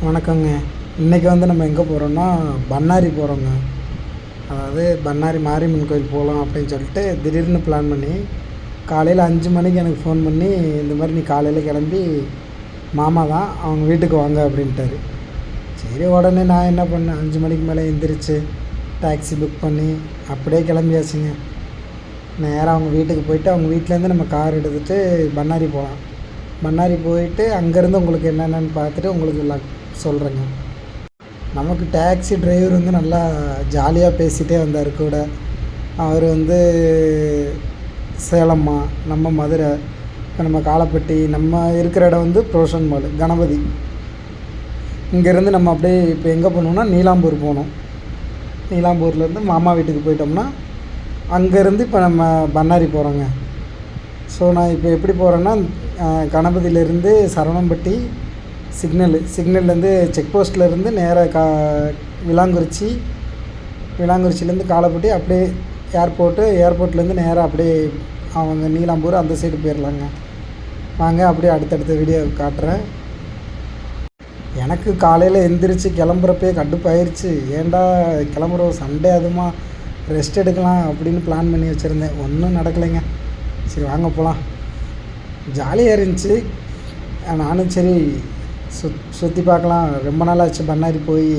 வணக்கங்க. இன்றைக்கி வந்து நம்ம எங்கே போகிறோன்னா பண்ணாரி போகிறோங்க. அதாவது பண்ணாரி மாரியம்மன் கோயில் போகலாம் அப்படின்னு சொல்லிட்டு திடீர்னு பிளான் பண்ணி காலையில் 5 மணிக்கு எனக்கு ஃபோன் பண்ணி, இந்த மாதிரி நீ காலையில் கிளம்பி மாமா தான் அவங்க வீட்டுக்கு வாங்க அப்படின்ட்டாரு. சரி, உடனே நான் என்ன பண்ணேன், 5 மணிக்கு மேலே எந்திரிச்சு டாக்ஸி புக் பண்ணி அப்படியே கிளம்பியாச்சுங்க. நேராக அவங்க வீட்டுக்கு போயிட்டு அவங்க வீட்டிலேருந்து நம்ம கார் எடுத்துகிட்டு பண்ணாரி போகலாம். பண்ணாரி போயிட்டு அங்கேருந்து உங்களுக்கு என்னென்னு பார்த்துட்டு உங்களுக்கு சொல்கிறேங்க. நமக்கு டாக்ஸி டிரைவர் வந்து நல்லா ஜாலியாக பேசிகிட்டே வந்தார் கூட. அவர் வந்து சேலம்மா, நம்ம மதுரை, இப்போ நம்ம காலப்பட்டி, நம்ம இருக்கிற இடம் வந்து ப்ரோஷன் மால் கணபதி. இங்கேருந்து நம்ம அப்படியே இப்போ எங்கே போகணுன்னா நீலாம்பூர் போகணும். நீலாம்பூர்லேருந்து மாமா வீட்டுக்கு போயிட்டோம்னா அங்கேருந்து இப்போ நம்ம பண்ணாரி போகிறோங்க. ஸோ நான் இப்போ எப்படி போகிறேன்னா, கணபதியிலேருந்து சரவணம்பட்டி சிக்னல்லேருந்து செக் போஸ்ட்லேருந்து நேராக விளாங்குறிச்சிலேருந்து காலப்பட்டி அப்படியே ஏர்போர்ட்லேருந்து நேராக அப்படியே அவங்க நீலாம்பூர் அந்த சைடு போயிடலாங்க. வாங்க அப்படியே அடுத்தடுத்த வீடியோ காட்டுறேன். எனக்கு காலையில் எந்திரிச்சு கிளம்புறப்பே கடுப்பாயிருச்சு. ஏன்டா கிளம்புறோம், சண்டே அதுமா ரெஸ்ட் எடுக்கலாம் அப்படின்னு பிளான் பண்ணி வச்சுருந்தேன். ஒன்றும் நடக்கலைங்க. சரி வாங்க போகலாம். ஜாலியாக இருந்துச்சு. நானும் சரி சுற்றி பார்க்கலாம். ரொம்ப நாள் ஆச்சு பண்ணாரி போய்.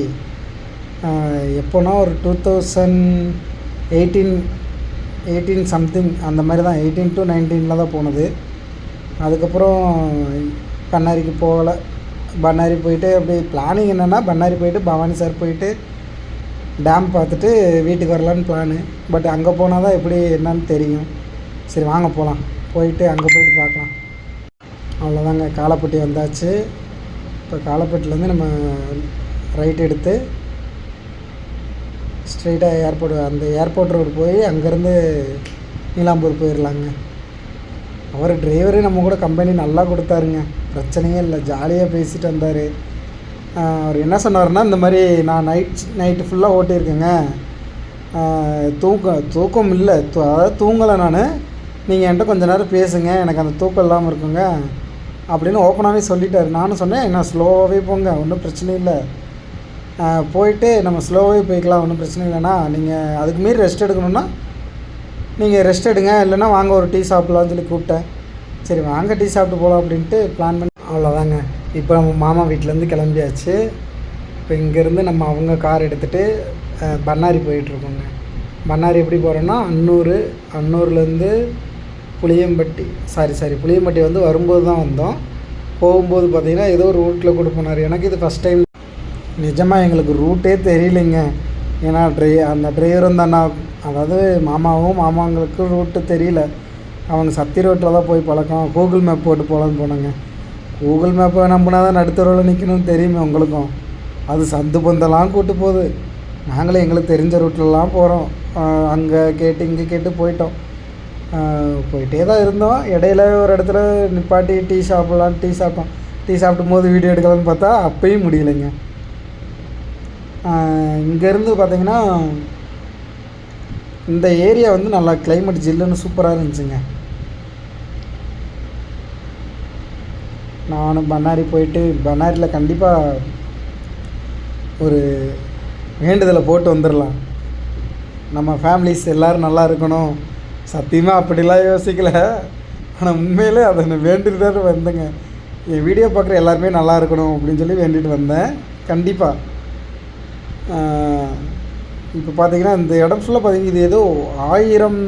எப்போனா ஒரு 2018 சம்திங் அந்த மாதிரி தான், 18 to 19 தான் போனது. அதுக்கப்புறம் பண்ணாரிக்கு போகலை. பண்ணாரி போயிட்டு அப்படி பிளானிங் என்னென்னா, பண்ணாரி போயிட்டு பவானி சார் போயிட்டு டேம் பார்த்துட்டு வீட்டுக்கு வரலான்னு பிளானு. பட் அங்கே போனால் தான் எப்படி என்னன்னு தெரியும். சரி வாங்க போகலாம். போயிட்டு அங்கே போயிட்டு பார்க்கலாம். அவ்வளோதாங்க, காலப்பட்டி வந்தாச்சு. இப்போ காலப்பட்டிலேருந்து நம்ம ரைட் எடுத்து ஸ்ட்ரெயிட்டாக அந்த ஏர்போர்ட் ரோடு போய் அங்கேருந்து நீலாம்பூர் போயிடலாங்க. அவர் டிரைவரே நம்ம கூட கம்பெனி நல்லா கொடுத்தாருங்க, பிரச்சனையே இல்லை. ஜாலியாக பேசிட்டு வந்தார். அவர் என்ன சொன்னார்னா, இந்த மாதிரி நான் நைட்டு ஃபுல்லாக ஓட்டியிருக்கேங்க, தூக்கம் இல்லை, அதாவது தூங்கலை நான், நீங்கள் என்கிட்ட கொஞ்சம் நேரம் பேசுங்க, எனக்கு அந்த தூக்கம் இல்லாமல் இருக்குங்க அப்படின்னு ஓப்பனாகவே சொல்லிட்டார். நானும் சொன்னேன், என்ன ஸ்லோவாகவே போங்க, ஒன்றும் பிரச்சனை இல்லை, போயிட்டு நம்ம ஸ்லோவாகவே போய்க்கலாம், ஒன்றும் பிரச்சனை இல்லைண்ணா. நீங்கள் அதுக்கு மீறி ரெஸ்ட் எடுக்கணுன்னா நீங்கள் ரெஸ்ட் எடுங்க, இல்லைன்னா வாங்க ஒரு டீ சாப்பிட்லான்னு சொல்லி கூப்பிட்டேன். சரி வாங்க டீ சாப்பிட்டு போகலாம் அப்படின்ட்டு பிளான் பண்ணி அவ்வளோதாங்க. இப்போ நம்ம மாமா வீட்டிலேருந்து கிளம்பியாச்சு. இப்போ இங்கேருந்து நம்ம அவங்க கார் எடுத்துகிட்டு பண்ணாரி போயிட்டுருக்கோங்க. பண்ணாரி எப்படி போகிறோன்னா, அன்னூர்லேருந்து புளியம்பட்டி வந்து வரும்போது தான் வந்தோம். போகும்போது பார்த்திங்கன்னா ஏதோ ஒரு ரூட்டில் கூட போனார். எனக்கு இது ஃபஸ்ட் டைம். நிஜமாக எங்களுக்கு ரூட்டே தெரியலைங்க. ஏன்னா அந்த டிரைவரும் தானே, அதாவது மாமாங்களுக்கு ரூட்டு தெரியல. அவங்க சத்தி ரோட்டில் தான் போய் பழக்கம். கூகுள் மேப் போட்டு போகலான்னு போனாங்க. கூகுள் மேப்பை நம்பினா தான் நடுத்தரோவில் நிற்கணும்னு தெரியுமே உங்களுக்கும். அது சந்து பந்தெல்லாம் கூட்டு போகுது. நாங்களே எங்களுக்கு தெரிஞ்ச ரூட்லலாம் போகிறோம். அங்கே கேட்டு இங்கே கேட்டு போயிட்டோம். போயிட்டே தான் இருந்தோம். இடையில ஒரு இடத்துல நிப்பாட்டி டீ சாப்பிட்டோம். டீ சாப்பிடும் போது வீடியோ எடுக்கலான்னு பார்த்தா அப்பயும் முடியலைங்க. இங்கேருந்து பார்த்திங்கன்னா இந்த ஏரியா வந்து நல்லா கிளைமேட் ஜில்லுன்னு சூப்பராக இருந்துச்சுங்க. நானும் பண்ணாரி போயிட்டு, பண்ணாரியில் கண்டிப்பாக ஒரு வேண்டுதலை போட்டு வந்துடலாம். நம்ம ஃபேமிலிஸ் எல்லோரும் நல்லா இருக்கணும். சத்தியமாக அப்படிலாம் யோசிக்கலை, ஆனால் உண்மையிலே அதை நான் வேண்டிட்டு தான் வந்தேங்க. என் வீடியோ பார்க்குற எல்லாருமே நல்லா இருக்கணும் அப்படின்னு சொல்லி வேண்டிட்டு வந்தேன். கண்டிப்பாக இப்போ பார்த்தீங்கன்னா இந்த இடம் ஃபுல்லாக பார்த்தீங்கன்னா இது ஏதோ 1000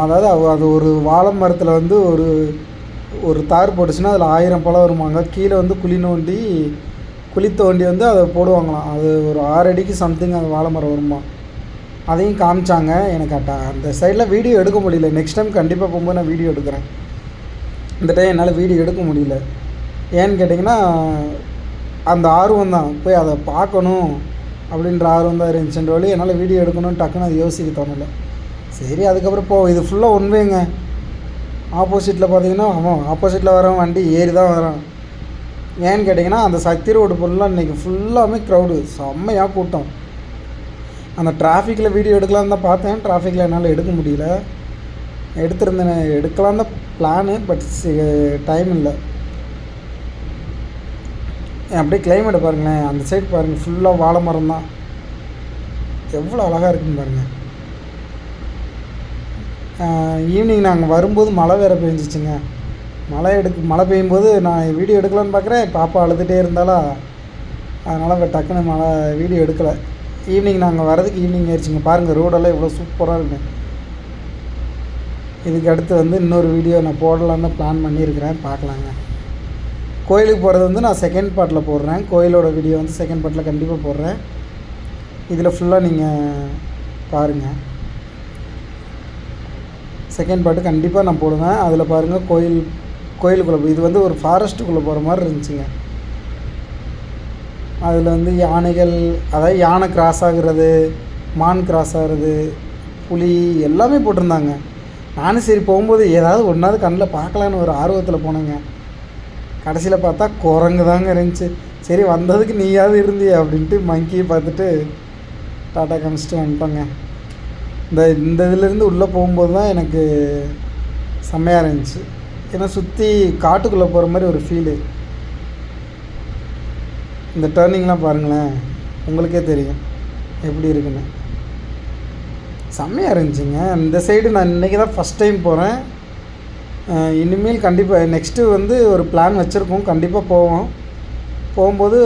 அதாவது அது ஒரு வாழை மரத்தில் வந்து ஒரு தார் போட்டுச்சுன்னா அதில் 1000 பழம் வருவாங்க. கீழே வந்து குழி தோண்டி வந்து அதை போடுவாங்களாம். அது ஒரு 6 அடிக்கு சம்திங் அந்த வாழை மரம் வருமா. அதையும் காமிச்சாங்க. எனக்கு அந்த சைடில் வீடியோ எடுக்க முடியல. நெக்ஸ்ட் டைம் கண்டிப்பாக போகும்போது நான் வீடியோ எடுக்கிறேன். இந்த டைம் என்னால் வீடியோ எடுக்க முடியல. ஏன்னு கேட்டிங்கன்னா அந்த ஆர்வம் தான், போய் அதை பார்க்கணும் அப்படின்ற ஆர்வம் தான் இருந்துச்சுன்ற வழி என்னால் வீடியோ எடுக்கணும்னு டக்குன்னு அது யோசிக்க தோணலை. சரி அதுக்கப்புறம் இது ஃபுல்லாக ஒன்வேங்க. ஆப்போசிட்டில் பார்த்தீங்கன்னா ஆப்போசிட்டில் வரவன் வண்டி ஏறி தான் வரான். ஏன்னு கேட்டிங்கன்னா அந்த சக்தி ரோடு ஃபுல்லாக இன்றைக்கி ஃபுல்லாமே க்ரௌடு, செம்மையாக கூட்டம். அந்த டிராஃபிக்கில் வீடியோ எடுக்கலான்னு தான் பார்த்தேன். டிராஃபிக்கில் என்னால் எடுக்க முடியல. எடுக்கலாம் தான் பிளானு, பட் டைம் இல்லை. அப்படியே கிளைமேட்டை பாருங்களேன், அந்த சைடு பாருங்கள் ஃபுல்லாக வாழை மரம் தான், எவ்வளோ அழகாக இருக்குன்னு பாருங்கள். ஈவினிங் நாங்கள் வரும்போது மழை வேறு பெஞ்சிச்சுங்க. மழை பெய்யும்போது நான் வீடியோ எடுக்கலான்னு பார்க்குறேன், பாப்பா அழுதுகிட்டே இருந்தாலா, அதனால் டக்குன்னு வீடியோ எடுக்கலை. ஈவினிங் நாங்கள் வரதுக்கு ஈவினிங் ஆயிடுச்சுங்க. பாருங்கள் ரோடெல்லாம் எவ்வளோ சூப்பராக இருக்குங்க. இதுக்கு அடுத்து வந்து இன்னொரு வீடியோ நான் போடலான்னு பிளான் பண்ணியிருக்கிறேன், பார்க்கலாங்க. கோயிலுக்கு போகிறது வந்து நான் செகண்ட் பார்ட்டில் போடுறேன். கோயிலோட வீடியோ வந்து செகண்ட் பார்ட்டில் கண்டிப்பாக போடுறேன். இதில் ஃபுல்லாக நீங்கள் பாருங்கள். செகண்ட் பார்ட்டு கண்டிப்பாக நான் போடுவேன். அதில் பாருங்கள் கோயிலுக்குள்ளே இது வந்து ஒரு ஃபாரஸ்ட்டுக்குள்ளே போகிற மாதிரி இருந்துச்சுங்க. அதில் வந்து யானைகள், அதாவது யானை கிராஸ் ஆகுறது, மான் கிராஸ் ஆகுறது, புலி எல்லாமே போட்டிருந்தாங்க. நானும் சரி போகும்போது ஏதாவது ஒன்றாவது கண்ணில் பார்க்கலான்னு ஒரு ஆர்வத்தில் போனேங்க. கடைசியில் பார்த்தா குரங்கு தாங்க இருந்துச்சு. சரி வந்ததுக்கு நீயாவது இருந்தியே அப்படின்ட்டு மங்கியை பார்த்துட்டு டாட்டா காமிச்சிட்டு வந்துட்டோங்க. இந்த இதுலேருந்து உள்ளே போகும்போது தான் எனக்கு செம்மையாக இருந்துச்சு. ஏன்னா சுற்றி காட்டுக்குள்ளே போகிற மாதிரி ஒரு ஃபீலு. இந்த டர்னிங்லாம் பாருங்களேன், உங்களுக்கே தெரியும் எப்படி இருக்குன்னு. செம்மையாக இருந்துச்சுங்க. இந்த சைடு நான் இன்றைக்கி தான் ஃபஸ்ட் டைம் போகிறேன். இனிமேல் கண்டிப்பாக நெக்ஸ்ட்டு வந்து ஒரு பிளான் வச்சுருக்கோம், கண்டிப்பாக போவோம். போகும்போது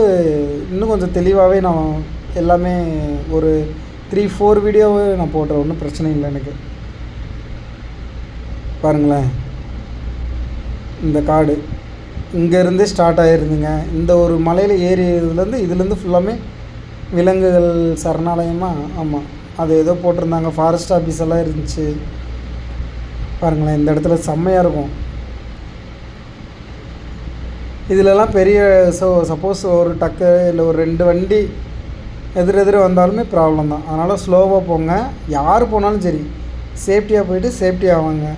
இன்னும் கொஞ்சம் தெளிவாகவே நான் எல்லாமே ஒரு 3-4 வீடியோவே நான் போடுறேன், ஒன்றும் பிரச்சனை இல்லை எனக்கு. பாருங்களேன் இந்த காடு இங்கேருந்தே ஸ்டார்ட் ஆகிருந்துங்க. இந்த ஒரு மலையில் இதுலேருந்து ஃபுல்லாமே விலங்குகள் சரணாலயமாக, ஆமாம் அது ஏதோ போட்டிருந்தாங்க, ஃபாரஸ்ட் ஆஃபீஸ் எல்லாம் இருந்துச்சு. பாருங்களேன் இந்த இடத்துல செம்மையாக இருக்கும். இதிலலாம் பெரிய சப்போஸ் ஒரு டக்கு இல்லை ஒரு 2 வண்டி எதிரெதிர வந்தாலுமே ப்ராப்ளம் தான். அதனால் ஸ்லோவாக போங்க. யார் போனாலும் சரி சேஃப்டியாக போயிட்டு சேஃப்டியாக ஆவாங்க.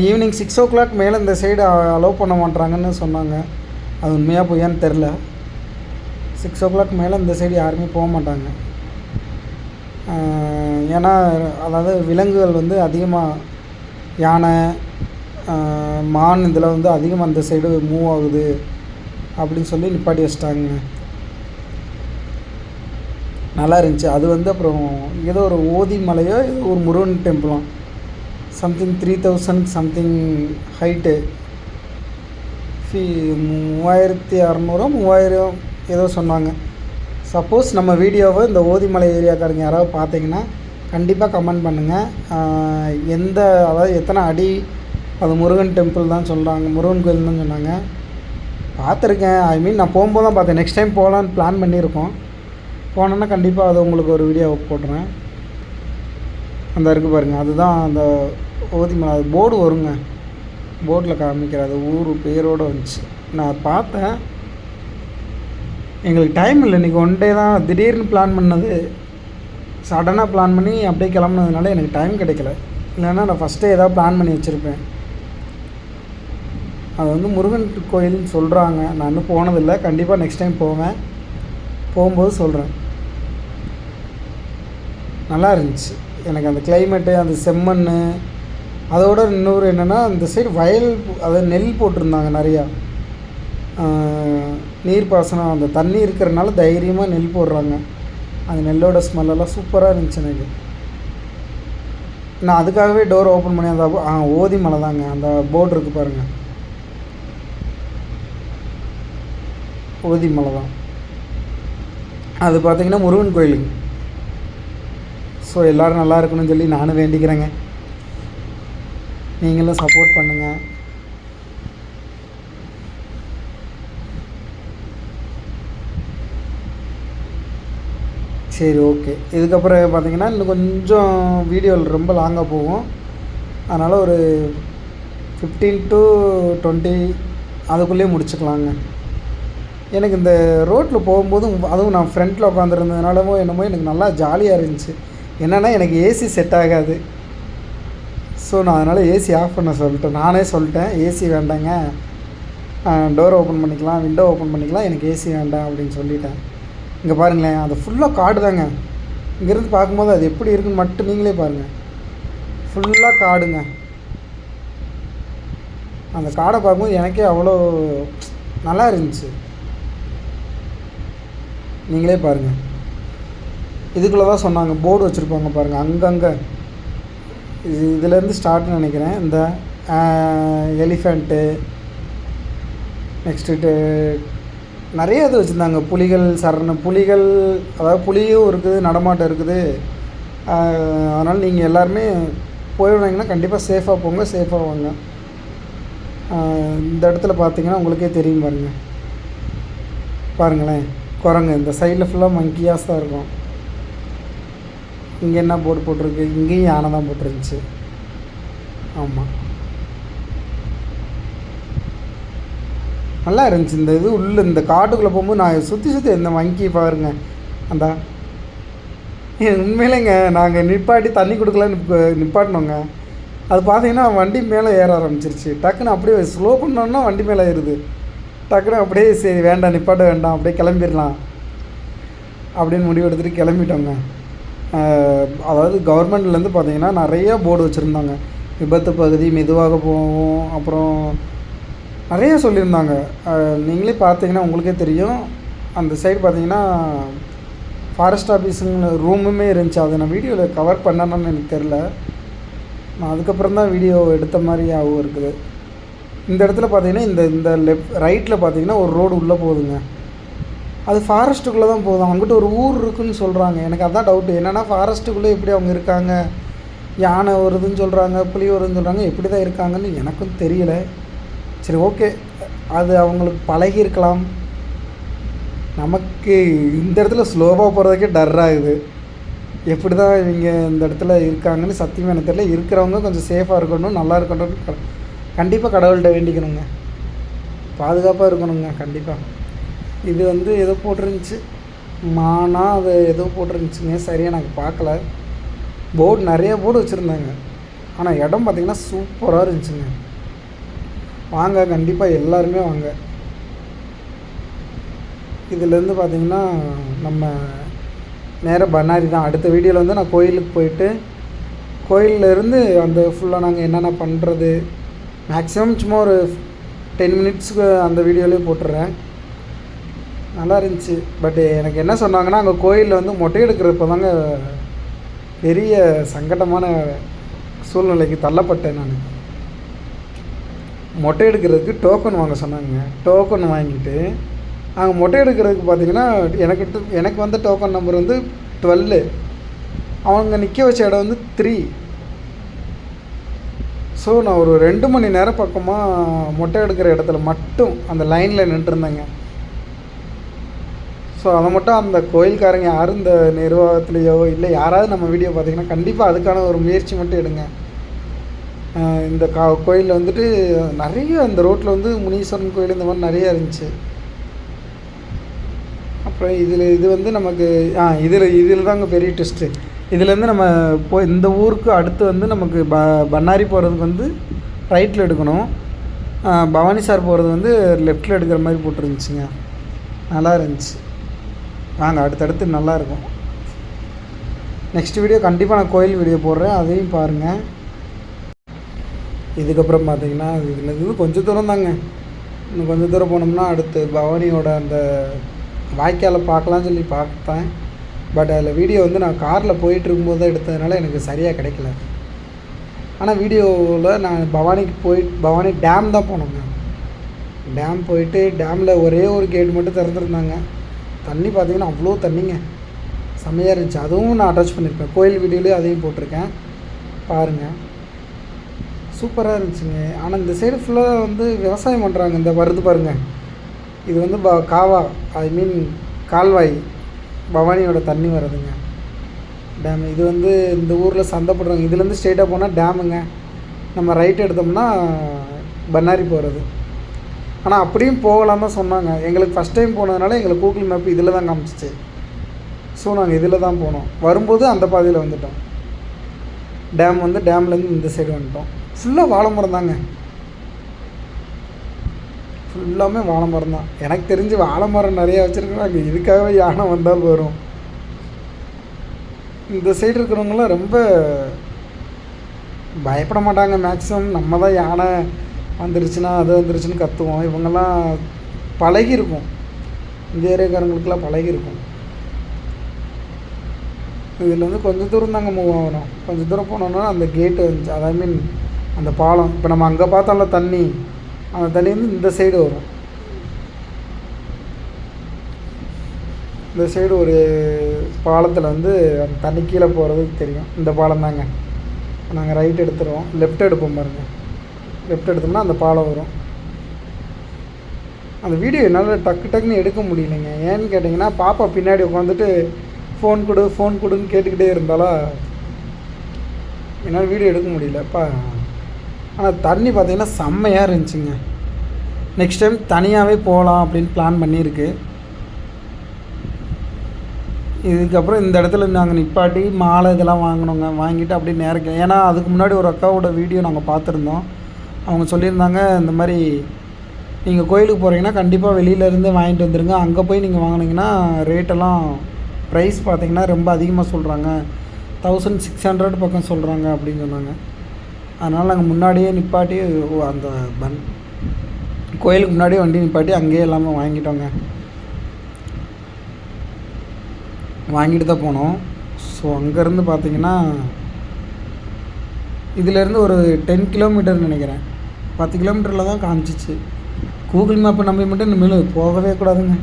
ஈவினிங் 6 o'clock மேலே இந்த சைடு அலோவ் பண்ண மாட்டாங்கன்னு சொன்னாங்க. அது உண்மையாக பொய்யான்னு தெரில. 6 o'clock மேலே இந்த சைடு யாருமே போக மாட்டாங்க. ஏன்னா அதாவது விலங்குகள் வந்து அதிகமாக யானை, மான் இதில் வந்து அதிகமாக அந்த சைடு மூவ் ஆகுது அப்படின்னு சொல்லி நிப்பாட்டி வச்சிட்டாங்க. நல்லா இருந்துச்சு. அது வந்து அப்புறம் ஏதோ ஒரு ஓதி மலையோ ஏதோ ஒரு முருகன் டெம்பிளும் சம்திங் 3000 சம்திங் ஹைட்டு, 3600 3000 ஏதோ சொன்னாங்க. சப்போஸ் நம்ம வீடியோவை இந்த ஓதிமலை ஏரியாக்காரங்க யாராவது பார்த்தீங்கன்னா கண்டிப்பாக கமெண்ட் பண்ணுங்கள். அதாவது எத்தனை அடி, அது முருகன் டெம்பிள் தான் சொல்கிறாங்க, முருகன் கோயில் தான் சொன்னாங்க. பார்த்துருக்கேன், நான் போகும்போது தான் பார்த்தேன். நெக்ஸ்ட் டைம் போகலான்னு பிளான் பண்ணியிருக்கோம். போனோன்னா கண்டிப்பாக அது உங்களுக்கு ஒரு வீடியோ போடுறேன். அந்த இருக்குது பாருங்கள், அதுதான் அந்த ஓதிமலை. அது போர்டு வருங்க, போர்டில் காமிக்கிற அது ஊர் பேரோடு வந்துச்சு. நான் பார்த்தேன். எங்களுக்கு டைம் இல்லை, இன்றைக்கி 1 day தான். திடீர்னு பிளான் பண்ணது, சடனாக பிளான் பண்ணி அப்படியே கிளம்புனதுனால எனக்கு டைம் கிடைக்கல. இல்லைன்னா நான் ஃபஸ்ட்டே ஏதாவது பிளான் பண்ணி வச்சுருப்பேன். அது வந்து முருகன் கோயில்னு சொல்கிறாங்க. நான் இன்னும் போனதில்லை, கண்டிப்பாக நெக்ஸ்ட் டைம் போவேன். போகும்போது சொல்கிறேன். நல்லா இருந்துச்சு எனக்கு அந்த கிளைமேட்டு, அந்த செம்மண். அதோட இன்னொரு என்னென்னா இந்த சைடு வயல், அதாவது நெல் போட்டிருந்தாங்க நிறையா. நீர்ப்பாசனம், அந்த தண்ணி இருக்கிறனால தைரியமாக நெல் போடுறாங்க. அந்த நெல்லோட ஸ்மெல்லெல்லாம் சூப்பராக இருந்துச்சு எனக்கு. நான் அதுக்காகவே டோர் ஓப்பன் பண்ணி அந்த ஓதி மலை தாங்க, அந்த போர்டு இருக்குது பாருங்கள், ஓதி மலை தான். அது பார்த்திங்கன்னா முருகன் கோயிலுங்க. ஸோ எல்லோரும் நல்லா இருக்கணும்னு சொல்லி நானும் வேண்டிக்கிறேங்க. நீங்களும் சப்போர்ட் பண்ணுங்கள். சரி, ஓகே. இதுக்கப்புறம் பார்த்திங்கன்னா இன்னும் கொஞ்சம் வீடியோவில் ரொம்ப லாங்காக போகும். அதனால் ஒரு 15 to 20 அதுக்குள்ளேயே முடிச்சுக்கலாங்க. எனக்கு இந்த ரோட்டில் போகும்போதும், அதுவும் நான் ஃப்ரண்ட்டில் உட்காந்துருந்ததுனாலவோ என்னமோ எனக்கு நல்லா ஜாலியாக இருந்துச்சு. என்னென்னா எனக்கு ஏசி செட் ஆகாது. ஸோ நான் அதனால் ஏசி ஆஃப் பண்ண சொல்லிட்டேன். நானே சொல்லிட்டேன், ஏசி வேண்டாங்க, டோர் ஓப்பன் பண்ணிக்கலாம், விண்டோ ஓப்பன் பண்ணிக்கலாம், எனக்கு ஏசி வேண்டாம் அப்படின்னு சொல்லிட்டேன். இங்கே பாருங்களேன், அது ஃபுல்லாக காடு தாங்க. இங்கேருந்து பார்க்கும்போது அது எப்படி இருக்குன்னு மட்டும் நீங்களே பாருங்கள். ஃபுல்லாக காடுங்க. அந்த காடை பார்க்கும்போது எனக்கே அவ்வளோ நல்லா இருந்துச்சு. நீங்களே பாருங்கள். இதுக்குள்ளே தான் சொன்னாங்க, போர்டு வச்சுருப்பாங்க பாருங்கள் அங்கங்கே. இதுலேருந்து ஸ்டார்ட்னு நினைக்கிறேன். இந்த எலிஃபெண்ட்டு, நெக்ஸ்ட்டு நிறைய இது வச்சுருந்தாங்க. புலிகள் புலிகள், அதாவது புலியும் இருக்குது, நடமாட்டம் இருக்குது. அதனால் நீங்கள் எல்லாருமே போயிடுவீங்கன்னா கண்டிப்பாக சேஃபாக போங்க, சேஃபாக வாங்க. இந்த இடத்துல பார்த்தீங்கன்னா உங்களுக்கே தெரியும் பாருங்களேன் குரங்கு. இந்த சைடில் ஃபுல்லாக மங்கியாஸ் தான் இருக்கும். இங்கே என்ன போர்டு போட்டிருக்கு, இங்கேயும் யானை தான் போட்டிருந்துச்சு. ஆமாம், நல்லா இருந்துச்சு. இந்த இது உள்ளே இந்த காட்டுக்குள்ளே போகும்போது நான் சுற்றி இந்த மங்கி பாருங்க. அந்த உண்மையிலேங்க நாங்கள் நிப்பாட்டி தண்ணி கொடுக்கலன்னு நிப்பாட்டினோங்க. அது பார்த்தீங்கன்னா வண்டி மேலே ஏற ஆரம்பிச்சிருச்சு. டக்குன்னு அப்படியே ஸ்லோ பண்ணோன்னா வண்டி மேலே ஏறுது. டக்குன்னு அப்படியே சரி வேண்டாம், நிப்பாட்ட வேண்டாம், அப்படியே கிளம்பிடலாம் அப்படின்னு முடிவு எடுத்துகிட்டு கிளம்பிட்டோங்க. அதாவது கவர்மெண்ட்லேருந்து பார்த்தீங்கன்னா நிறையா போர்டு வச்சுருந்தாங்க. விபத்து பகுதி, மெதுவாக போவோம், அப்புறம் நிறைய சொல்லியிருந்தாங்க. நீங்களே பார்த்தீங்கன்னா உங்களுக்கே தெரியும். அந்த சைடு பார்த்தீங்கன்னா ஃபாரஸ்ட் ஆஃபீஸுங்க ரூமுமே இருந்துச்சு. அதை நான் வீடியோவில் கவர் பண்ணணும்னு எனக்கு தெரில. நான் அதுக்கப்புறம் தான் வீடியோ எடுத்த மாதிரி ஆகும் இருக்குது. இந்த இடத்துல பார்த்தீங்கன்னா இந்த ரைட்டில் பார்த்தீங்கன்னா ஒரு ரோடு உள்ளே போகுதுங்க. அது ஃபாரஸ்ட்டுக்குள்ளே தான் போகுது. அங்கிட்ட ஒரு ஊர் இருக்குதுன்னு சொல்கிறாங்க. எனக்கு அதான் டவுட்டு, என்னென்னா ஃபாரஸ்ட்டுக்குள்ளே எப்படி அவங்க இருக்காங்க? யானை வருதுன்னு சொல்கிறாங்க, புலி வருதுன்னு சொல்கிறாங்க, எப்படி தான் இருக்காங்கன்னு எனக்கும் தெரியல. சரி, ஓகே, அது அவங்களுக்கு பழகியிருக்கலாம். நமக்கு இந்த இடத்துல ஸ்லோவாக போகிறதுக்கே டர்ராகுது. எப்படி தான் இவங்க இந்த இடத்துல இருக்காங்கன்னு சத்தியமாக எனக்கு தெரியல. இருக்கிறவங்க கொஞ்சம் சேஃபாக இருக்கணும், நல்லா இருக்கணும். கண்டிப்பாக கடவுள்கிட்ட வேண்டிக்கணுங்க, பாதுகாப்பாக இருக்கணுங்க கண்டிப்பாக. இது ஏதோ போட்டிருந்துச்சு, மானா அது ஏதோ போட்டிருந்துச்சுங்க, சரியாக எனக்கு பார்க்கல. போர்டு நிறைய போர்டு வச்சுருந்தாங்க. ஆனால் இடம் பார்த்திங்கன்னா சூப்பராக இருந்துச்சுங்க. வாங்க, கண்டிப்பாக எல்லாருமே வாங்க. இதிலேருந்து பார்த்திங்கன்னா நம்ம நேராக பண்ணாரி தான். அடுத்த வீடியோவில் நான் கோயிலுக்கு போயிட்டு கோயிலேருந்து அந்த ஃபுல்லாக நாங்கள் என்னென்ன பண்ணுறது மேக்ஸிமம் சும்மா ஒரு 10 மினிட்ஸுக்கு அந்த வீடியோலேயே போட்டுடுறேன். நல்லா இருந்துச்சு. பட் எனக்கு என்ன சொன்னாங்கன்னா, அங்கே கோயிலில் மொட்டை எடுக்கிறப்ப தாங்க பெரிய சங்கடமான சூழ்நிலைக்கு தள்ளப்பட்டேன். நான் மொட்டை எடுக்கிறதுக்கு டோக்கன் வாங்க சொன்னாங்க. டோக்கன் வாங்கிட்டு அங்கே மொட்டை எடுக்கிறதுக்கு பார்த்திங்கன்னா எனக்கு வந்த டோக்கன் நம்பர் 12. அவங்க நிற்க வச்ச இடம் 3. ஸோ நான் ஒரு 2 மணி நேரம் பக்கமாக மொட்டை எடுக்கிற இடத்துல மட்டும் அந்த லைனில் நின்றுருந்தேங்க. ஸோ அதை மட்டும் அந்த கோயில்காரங்க யாரும் இந்த நிர்வாகத்துலேயோ இல்லை யாராவது நம்ம வீடியோ பார்த்திங்கன்னா கண்டிப்பாக அதுக்கான ஒரு முயற்சி மட்டும் எடுங்க. இந்த கோயிலில் நிறைய இந்த ரோட்டில் முனீஸ்வரன் கோயில் இந்த மாதிரி நிறையா இருந்துச்சு. அப்புறம் இது நமக்கு இதில் தாங்க பெரிய ட்விஸ்ட்டு. இதுலேருந்து நம்ம இந்த ஊருக்கு அடுத்து நமக்கு பண்ணாரி போகிறதுக்கு ரைட்டில் எடுக்கணும். பவானி சார் போகிறது லெஃப்ட்டில் எடுக்கிற மாதிரி போட்டுருந்துச்சுங்க. நல்லா இருந்துச்சு. வாங்க, அடுத்தடுத்து நல்லாயிருக்கும். நெக்ஸ்ட் வீடியோ கண்டிப்பாக நான் கோயில் வீடியோ போடுறேன், அதையும் பாருங்கள். இதுக்கப்புறம் பார்த்தீங்கன்னா இது கொஞ்சம் தூரம் தாங்க. இன்னும் கொஞ்சம் தூரம் போனோம்னா அடுத்து பவானியோட அந்த வாய்க்காலை பார்க்கலான்னு சொல்லி பார்த்தேன். பட் அதில் வீடியோ நான் காரில் போயிட்டு இருக்கும்போது தான் எடுத்ததுனால எனக்கு சரியாக கிடைக்கல. ஆனால் வீடியோவில் நான் பவானி டேம் தான் போனோங்க. டேம் போயிட்டு டேமில் ஒரே ஒரு கேட் மட்டும் திறந்துருந்தாங்க. தண்ணி பார்த்திங்கன்னா அவ்வளோ தண்ணிங்க, செம்மையாக இருந்துச்சு. அதுவும் நான் அட்டாச் பண்ணியிருப்பேன், கோயில் வீடியோலேயே அதையும் போட்டிருக்கேன், பாருங்கள். சூப்பராக இருந்துச்சுங்க. ஆனால் இந்த சைடு ஃபுல்லாக விவசாயம் பண்ணுறாங்க. இந்த வருது பாருங்கள், இது காவா, ஐ மீன் கால்வாய், பவானியோட தண்ணி வருதுங்க டேம். இது இந்த ஊரில் சந்தை போடுறாங்க. இதுலேருந்து ஸ்ட்ரெயிட்டாக போனால் டேமுங்க. நம்ம ரைட் எடுத்தோம்னா பண்ணாரி போகிறது. ஆனால் அப்படியும் போகலாமா சொன்னாங்க. எங்களுக்கு ஃபஸ்ட் டைம் போனதுனால எங்களுக்கு கூகுள் மேப் இதில் தான் காமிச்சிச்சு. ஸோ நாங்கள் இதில் தான் போனோம். வரும்போது அந்த பாதையில் வந்துட்டோம். டேம் டேம்லேருந்து இந்த சைடு வந்துட்டோம். ஃபுல்லாக வாழை மரம் தாங்க, ஃபுல்லாமே வாழை மரம் தான். எனக்கு தெரிஞ்சு வாழை மரம் நிறையா வச்சுருக்காங்க, இதுக்காகவே யானை வந்தால் வரும். இந்த சைடு இருக்கிறவங்களாம் ரொம்ப பயப்பட மாட்டாங்க மேக்ஸிமம். நம்ம தான் யானை வந்துருச்சுன்னா அது வந்துருச்சுன்னு கற்றுவோம். இவங்கெல்லாம் பழகிருக்கும், இந்த ஏரியாக்காரங்களுக்கெல்லாம் பழகிருக்கும். இதில் வந்து கொஞ்சம் தூரம் தாங்க மூவ் ஆகணும். கொஞ்சம் தூரம் போனோன்னா அந்த கேட்டு வந்துச்சு. ஐ மீன் அந்த பாலம். இப்போ நம்ம அங்கே பார்த்தோம்ல தண்ணி, அந்த தண்ணி வந்து இந்த சைடு வரும். இந்த சைடு ஒரு பாலத்தில் வந்து அந்த தண்ணி கீழே போகிறதுக்கு தெரியும். இந்த பாலம் தாங்க. நாங்கள் ரைட் எடுத்துருவோம், லெஃப்ட் எடுப்போம் பாருங்கள். லெஃப்ட் எடுத்தோம்னா அந்த பாலம் வரும். அந்த வீடியோ என்னால் டக்குன்னு எடுக்க முடியலைங்க. ஏன்னு கேட்டிங்கன்னா பாப்பா பின்னாடி உட்காந்துட்டு ஃபோன் கொடுன்னு கேட்டுக்கிட்டே இருந்தாலா என்னால் வீடியோ எடுக்க முடியலப்பா. ஆனால் தண்ணி பார்த்திங்கன்னா செம்மையாக இருந்துச்சுங்க. நெக்ஸ்ட் டைம் தனியாகவே போகலாம் அப்படின்னு பிளான் பண்ணியிருக்கு. இதுக்கப்புறம் இந்த இடத்துல நாங்கள் நிப்பாட்டி மாலை இதெல்லாம் வாங்கினோங்க. வாங்கிட்டு அப்படியே நேரம், ஏன்னா அதுக்கு முன்னாடி ஒரு அக்காவோட வீடியோ நாங்கள் பார்த்துருந்தோம். அவங்க சொல்லியிருந்தாங்க, இந்த மாதிரி நீங்கள் கோயிலுக்கு போகிறீங்கன்னா கண்டிப்பாக வெளியிலேருந்து வாங்கிட்டு வந்துடுங்க. அங்கே போய் நீங்கள் வாங்கினீங்கன்னா ரேட்டெல்லாம் ப்ரைஸ் பார்த்திங்கன்னா ரொம்ப அதிகமாக சொல்கிறாங்க, 1600 பக்கம் சொல்கிறாங்க அப்படின்னு சொன்னாங்க. அதனால் நாங்கள் முன்னாடியே நிப்பாட்டி அந்த கோயிலுக்கு முன்னாடியே வண்டி நிப்பாட்டி அங்கேயே எல்லாமே வாங்கிட்டோங்க. வாங்கிட்டு தான் போனோம். ஸோ அங்கேருந்து பார்த்திங்கன்னா இதிலேருந்து ஒரு 10 கிலோமீட்டர் நினைக்கிறேன், 10 கிலோமீட்டரில் தான் காமிச்சிச்சு. கூகுள் மேப்பை நம்பி மட்டும் இனிமேல் போகவே கூடாதுங்க.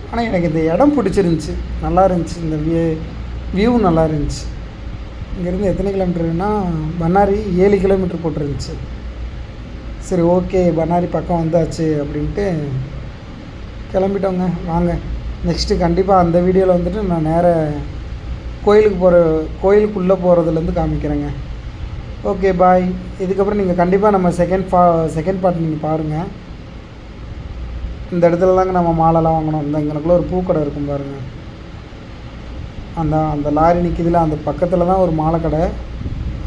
ஆனால் எனக்கு இந்த இடம் பிடிச்சிருந்துச்சி, நல்லா இருந்துச்சு. இந்த வியூ நல்லா இருந்துச்சு. இங்கேருந்து எத்தனை கிலோமீட்டருன்னா பண்ணாரி 7 கிலோமீட்டர் போட்டிருந்துச்சு. சரி ஓகே, பண்ணாரி பக்கம் வந்தாச்சு அப்படின்ட்டு கிளம்பிட்டோங்க. வாங்க நெக்ஸ்ட்டு கண்டிப்பாக அந்த வீடியோவில் வந்துட்டு நான் நேராக கோயிலுக்குள்ளே போகிறதுலேருந்து காமிக்கிறேங்க. Okay bye. இதுக்கப்புறம் நீங்கள் கண்டிப்பாக நம்ம செகண்ட் பார்ட் நீங்கள் பாருங்கள். இந்த இடத்துல தாங்க நம்ம மாலைலாம் வாங்கணும். இந்த இங்கனக்குள்ளே ஒரு பூக்கடை இருக்கும் பாருங்கள். அந்த லாரி நிற்கிதுல, அந்த பக்கத்தில் தான் ஒரு மாலை கடை.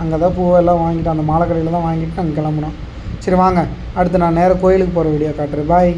அங்கே தான் பூவெல்லாம் வாங்கிட்டு அந்த மாலை கடையில் தான் வாங்கிட்டு நாங்கள் கிளம்புனோம். சரி வாங்க, அடுத்து நான் நேராக கோயிலுக்கு போகிற வீடியோ காட்டுறேன். பாய்.